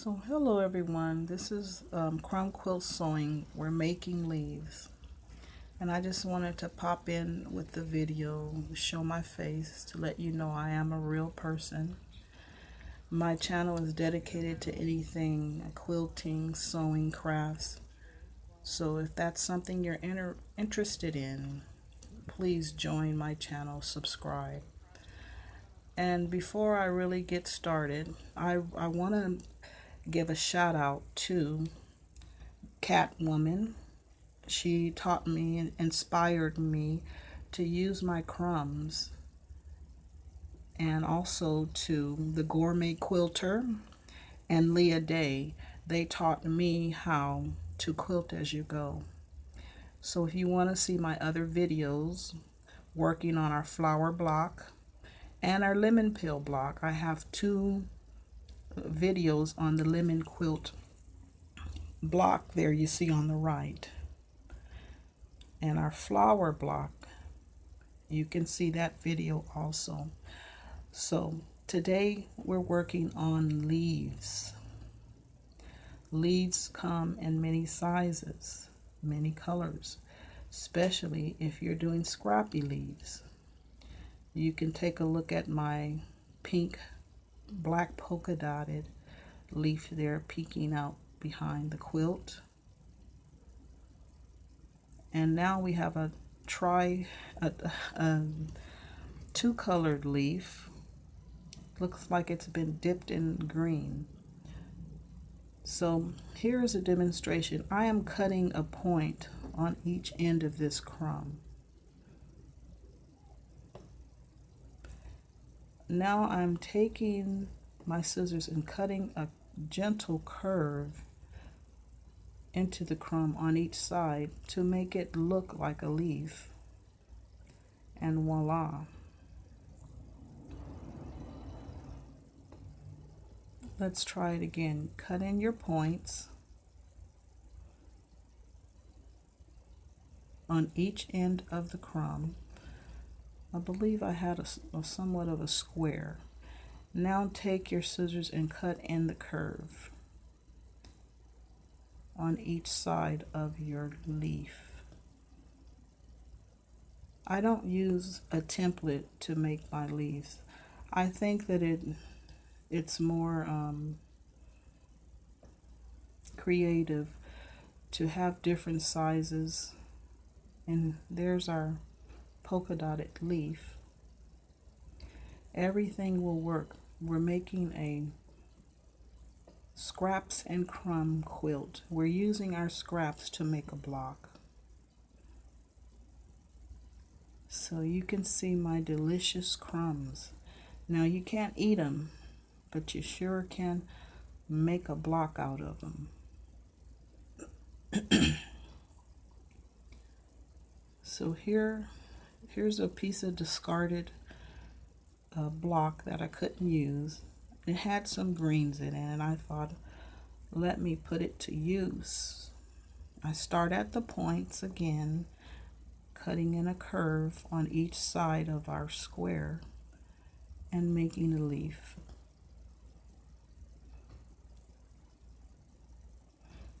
So hello everyone, this is Crumb Quilt Sewing. We're making leaves, and I just wanted to pop in with the video, show my face to let you know I am a real person. My channel is dedicated to anything quilting, sewing, crafts. So if that's something you're interested in, please join my channel, subscribe. And before I really get started, I want to give a shout out to Catwoman. She taught me and inspired me to use my crumbs, and also to the Gourmet Quilter and Leah Day. They taught me how to quilt as you go. So if you want to see my other videos working on our flower block and our lemon peel block, I have two videos on the lemon quilt block there you see on the right, and our flower block, you can see that video also. So today we're working on leaves. Leaves come in many sizes, many colors, especially if you're doing scrappy leaves. You can take a look at my pink black polka dotted leaf there peeking out behind the quilt. And now we have a two-colored leaf. Looks like it's been dipped in green. So here's a demonstration. I am cutting a point on each end of this crumb. Now I'm taking my scissors and cutting a gentle curve into the crumb on each side to make it look like a leaf. And voila. Let's try it again. Cut in your points on each end of the crumb. I believe I had a somewhat of a square. Now take your scissors and cut in the curve on each side of your leaf. I don't use a template to make my leaves. I think that it's more creative to have different sizes. And there's our polka dotted leaf. Everything will work. We're making a scraps and crumb quilt. We're using our scraps to make a block. So you can see my delicious crumbs. Now you can't eat them, but you sure can make a block out of them. So here's a piece of discarded block that I couldn't use. It had some greens in it, and I thought, let me put it to use. I start at the points again, cutting in a curve on each side of our square and making a leaf.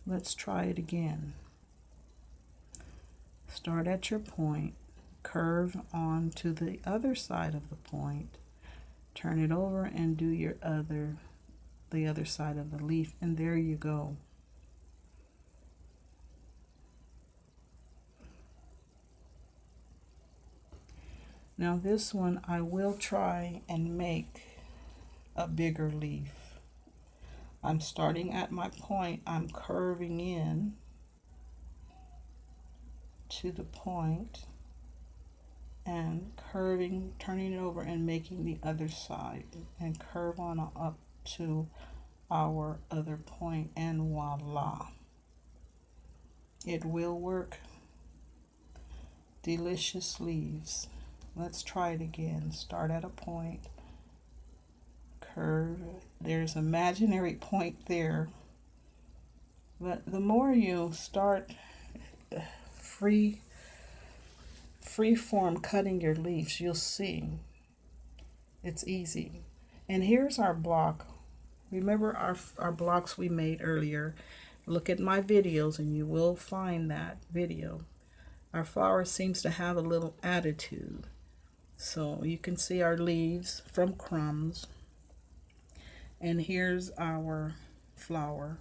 Let's try it again. Start at your point, curve on to the other side of the point, turn it over and do the other side of the leaf, and there you go. Now this one I will try and make a bigger leaf. I'm starting at my point, I'm curving in to the point and curving, turning it over and making the other side, and curve on up to our other point, and voila, it will work. Delicious leaves. Let's try it again. Start at a point, curve, there's an imaginary point there, but the more you start free form cutting your leaves, you'll see it's easy. And here's our block Remember our blocks we made earlier. Look at my videos and you will find that video. Our flower seems to have a little attitude. So you can see our leaves from Crumbs. And here's our flower.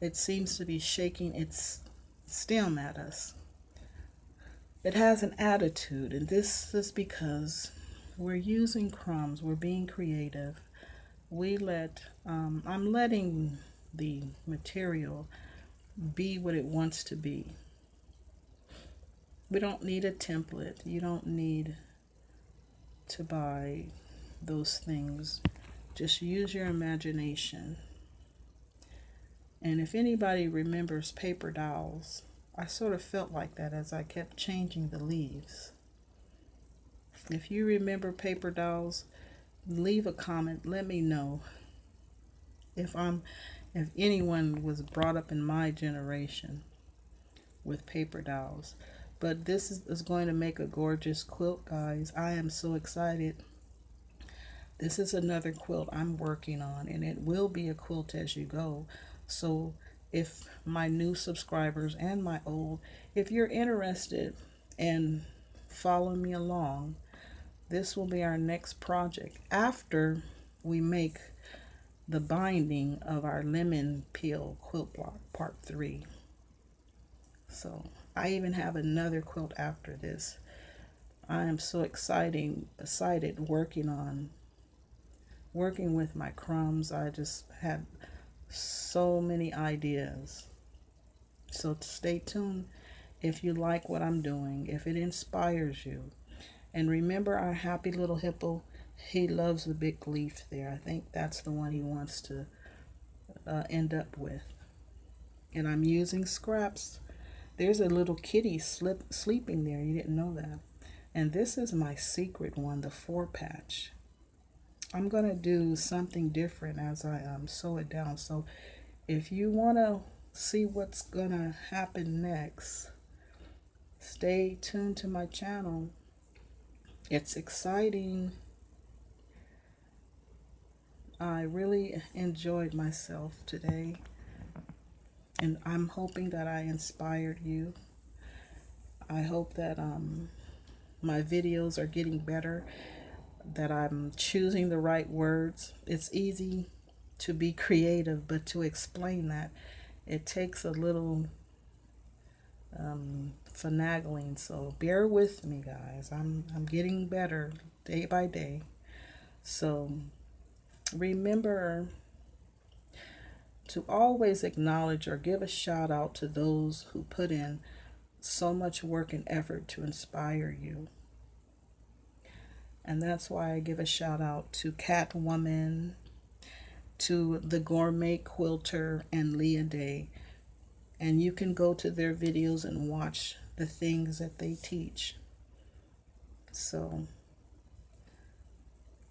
It seems to be shaking its stem at us. It has an attitude, and this is because we're using crumbs. We're being creative. I'm letting the material be what it wants to be. We don't need a template. You don't need to buy those things. Just use your imagination. And if anybody remembers paper dowels, I sort of felt like that as I kept changing the leaves. If you remember paper dowels, leave a comment. Let me know if anyone was brought up in my generation with paper dowels. But this is going to make a gorgeous quilt, guys. I am so excited. This is another quilt I'm working on, and it will be a quilt as you go. So if my new subscribers and my old, if you're interested in following me along, this will be our next project after we make the binding of our lemon peel quilt block part 3. So I even have another quilt after this. I am so excited working with my crumbs. I just had so many ideas. So stay tuned if you like what I'm doing, if it inspires you. And remember our happy little hippo, he loves the big leaf there. I think that's the one he wants to end up with. And I'm using scraps. There's a little kitty sleeping there. You didn't know that. And this is my secret one, the 4-patch. I'm going to do something different as I sew it down. So if you want to see what's going to happen next, stay tuned to my channel. It's exciting. I really enjoyed myself today. And I'm hoping that I inspired you. I hope that my videos are getting better, that I'm choosing the right words. It's easy to be creative, but to explain that, it takes a little finagling. So bear with me, guys. I'm getting better day by day. So remember to always acknowledge or give a shout out to those who put in so much work and effort to inspire you. And that's why I give a shout out to Catwoman, to the Gourmet Quilter, and Leah Day. And you can go to their videos and watch the things that they teach. So,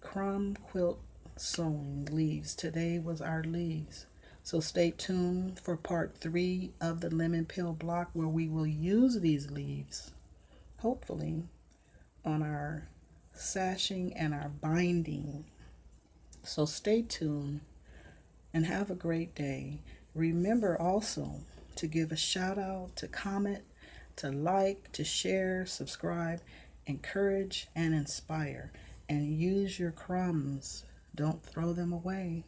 Crumb Quilt sewing leaves. Today was our leaves. So stay tuned for part 3 of the lemon peel block, where we will use these leaves, hopefully, on our sashing and our binding. So stay tuned and have a great day. Remember also to give a shout out, to comment, to like, to share, subscribe, encourage, and inspire. And use your crumbs. Don't throw them away.